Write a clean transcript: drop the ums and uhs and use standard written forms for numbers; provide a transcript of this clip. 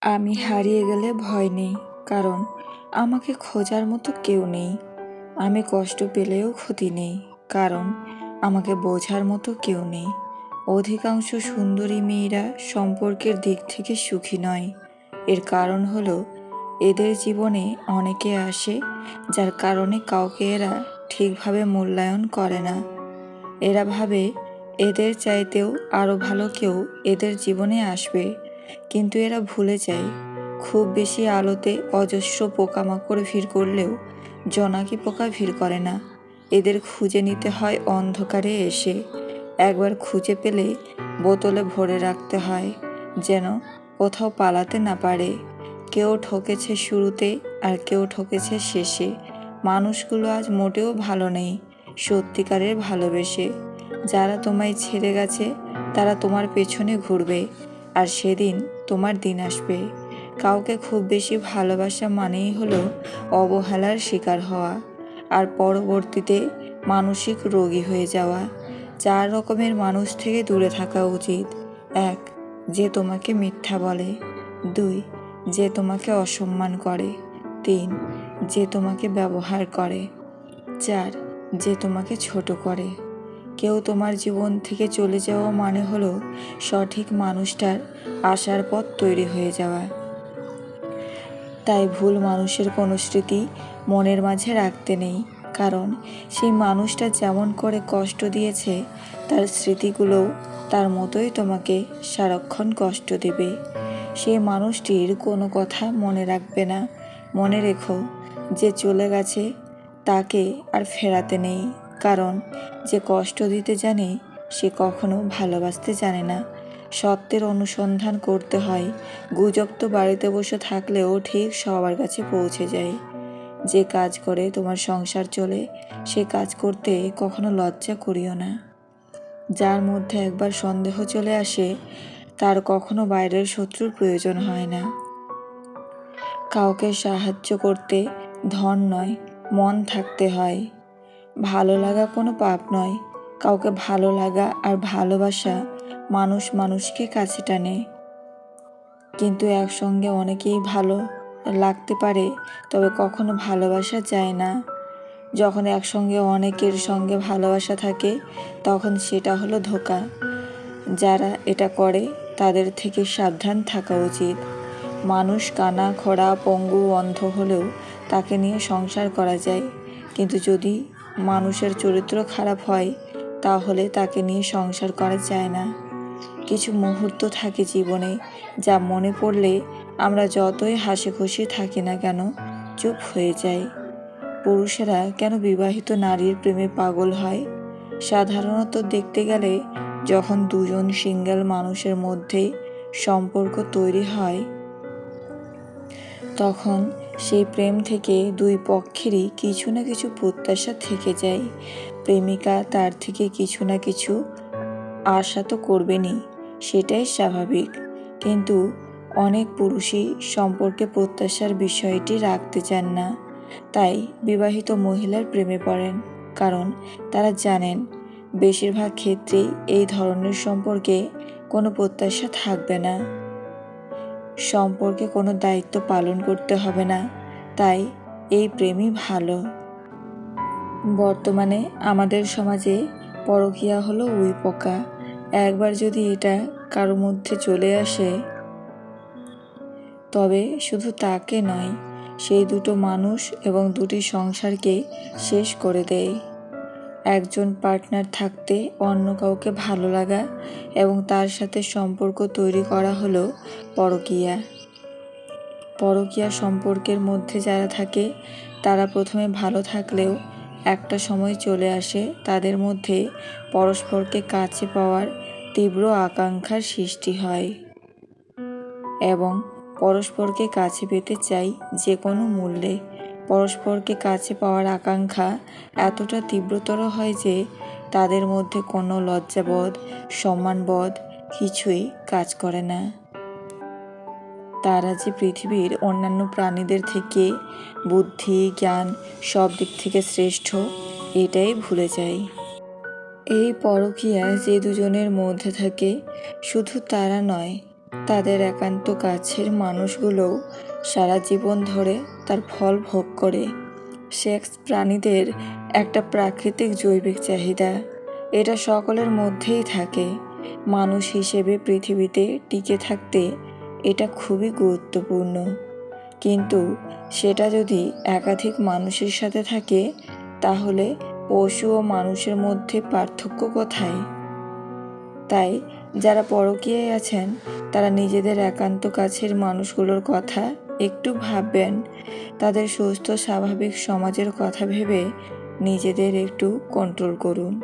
আমি হারিয়ে গেলে ভয় নেই, কারণ আমাকে খোঁজার মতো কেউ নেই। আমি কষ্ট পেলেও ক্ষতি নেই, কারণ আমাকে বোঝার মতো কেউ নেই। অধিকাংশ সুন্দরী মেয়েরা সম্পর্কের দিক থেকে সুখী নয়। এর কারণ হলো এদের জীবনে অনেকে আসে যার কারণে কাউকে এরা ঠিকভাবে মূল্যায়ন করে না। এরা ভাবে এদের চাইতেও আরও ভালো কেউ এদের জীবনে আসবে, কিন্তু এরা ভুলে যায় খুব বেশি আলোতে অজস্র পোকামাকড় ভিড় করলেও জোনাকি পোকা ভিড় করে না। এদের খুঁজে নিতে হয় অন্ধকারে এসে। একবার খুঁজে পেলে বোতলে ভরে রাখতে হয়, যেন কোথাও পালাতে না পারে। কেউ ঠকেছে শুরুতে আর কেউ ঠকেছে শেষে। মানুষগুলো আজ মোটেও ভালো নেই সত্যিকারের ভালোবেসে। যারা তোমায় ছেড়ে গেছে তারা তোমার পেছনে ঘুরবে, আর সেদিন তোমার দিন আসবে। কাউকে খুব বেশি ভালোবাসা মানেই হলো অবহেলার শিকার হওয়া, আর পরবর্তীতে মানসিক রোগী হয়ে যাওয়া। 4 রকমের মানুষ থেকে দূরে থাকা উচিত। 1. যে তোমাকে মিথ্যা বলে। 2. যে তোমাকে অসম্মান করে। 3. যে তোমাকে ব্যবহার করে। 4. যে তোমাকে ছোট করে। কেউ তোমার জীবন থেকে চলে যাওয়া মানে হলো সঠিক মানুষটার আসার পথ তৈরি হয়ে যাওয়া। তাই ভুল মানুষের কোনো স্মৃতি মনের মাঝে রাখতে নেই, কারণ সেই মানুষটা যেমন করে কষ্ট দিয়েছে তার স্মৃতিগুলোও তার মতোই তোমাকে সারাক্ষণ কষ্ট দেবে। সেই মানুষটির কোনো কথা মনে রাখবে না। মনে রেখো, যে চলে গেছে তাকে আর ফেরাতে নেই, কারণ যে কষ্ট দিতে জানে সে কখনো ভালোবাসতে জানে না। সত্যের অনুসন্ধান করতে হয়। গুজব তো বাড়িতে বসে থাকলেও ঠিক সবার কাছে পৌঁছে যায়। যে কাজ করে তোমার সংসার চলে সে কাজ করতে কখনো লজ্জা করিও না। যার মধ্যে একবার সন্দেহ চলে আসে তার কখনো বাইরের শত্রুর প্রয়োজন হয় না। কাউকে সাহায্য করতে ধন নয়, মন থাকতে হয়। ভালো লাগা কোনো পাপ নয়। কাউকে ভালো লাগা আর ভালোবাসা মানুষ মানুষকে কাছে টানে, কিন্তু একসঙ্গে অনেকেই ভালো লাগতে পারে, তবে কখনো ভালোবাসা যায় না। যখন একসঙ্গে অনেকের সঙ্গে ভালোবাসা থাকে তখন সেটা হলো ধোঁকা। যারা এটা করে তাদের থেকে সাবধান থাকা উচিত। মানুষ কানা, খোড়া, পঙ্গু, অন্ধ হলেও তাকে নিয়ে সংসার করা যায়, কিন্তু যদি মানুষের চরিত্র খারাপ হয় তাহলে তাকে নিয়ে সংসার করা যায় না। কিছু মুহূর্ত থাকে জীবনে যা মনে পড়লে আমরা যতই হাসি খুশি থাকি না কেন চুপ হয়ে যাই। পুরুষেরা কেন বিবাহিত নারীর প্রেমে পাগল হয়? সাধারণত দেখতে গেলে যখন দুজন সিঙ্গেল মানুষের মধ্যে সম্পর্ক তৈরি হয় তখন সেই প্রেম থেকে দুই পক্ষেরই কিছু না কিছু প্রত্যাশা থেকে যায়। প্রেমিকা তার থেকে কিছু না কিছু আশা তো করবেনই, সেটাই স্বাভাবিক, কিন্তু অনেক পুরুষই সম্পর্কে প্রত্যাশার বিষয়টি রাখতে চান না। তাই বিবাহিত মহিলার প্রেমে পড়েন, কারণ তারা জানেন বেশিরভাগ ক্ষেত্রেই এই ধরনের সম্পর্কে কোনো প্রত্যাশা থাকবে না। সম্পর্কে কোনো দায়িত্ব পালন করতে হবে না, তাই এই প্রেমই ভালো। বর্তমানে আমাদের সমাজে পরকীয়া হলো উই পোকা। একবার যদি এটা কারো মধ্যে চলে আসে তবে শুধু তাকে নয়, সেই দুটো মানুষ এবং দুটি সংসারকে শেষ করে দেয়। একজন পার্টনার থাকতে অন্য কাউকে ভালো লাগা এবং তার সাথে সম্পর্ক তৈরি করা হলো পরকীয়া। পরকীয়া সম্পর্কের মধ্যে যারা থাকে তারা প্রথমে ভালো থাকলেও একটা সময় চলে আসে তাদের মধ্যে পরস্পরকে কাছে পাওয়ার তীব্র আকাঙ্ক্ষার সৃষ্টি হয় এবং পরস্পরকে কাছে পেতে চাই যে কোনো মূল্যে। পরস্পরকে কাছে পাওয়ার আকাঙ্ক্ষা এতটা তীব্রতর হয় যে তাদের মধ্যে কোনো লজ্জাবোধ, সম্মানবোধ কিছুই কাজ করে না। তারা যে পৃথিবীর অন্যান্য প্রাণীদের থেকে বুদ্ধি, জ্ঞান সব দিক থেকে শ্রেষ্ঠ এটাই ভুলে যায়। এই পরকীয়া যে দুজনের মধ্যে থাকে শুধু তারা নয়, তাদের একান্ত কাছের মানুষগুলোও সারা জীবন ধরে তার ফল ভোগ করে। সেক্স প্রাণীদের একটা প্রাকৃতিক জৈবিক চাহিদা, এটা সকলের মধ্যেই থাকে। মানুষ হিসেবে পৃথিবীতে টিকে থাকতে এটা খুবই গুরুত্বপূর্ণ। কিন্তু সেটা যদি একাধিক মানুষের সাথে থাকে, তাহলে পশু ও মানুষের মধ্যে পার্থক্য কোথায়? তাই যারা পরকীয়ায় আছেন তারা নিজেদের একান্ত কাছের মানুষগুলোর কথা একটু ভাববেন। তাদের সুস্থ স্বাভাবিক সমাজের কথা ভেবে নিজেদের একটু কন্ট্রোল করুন।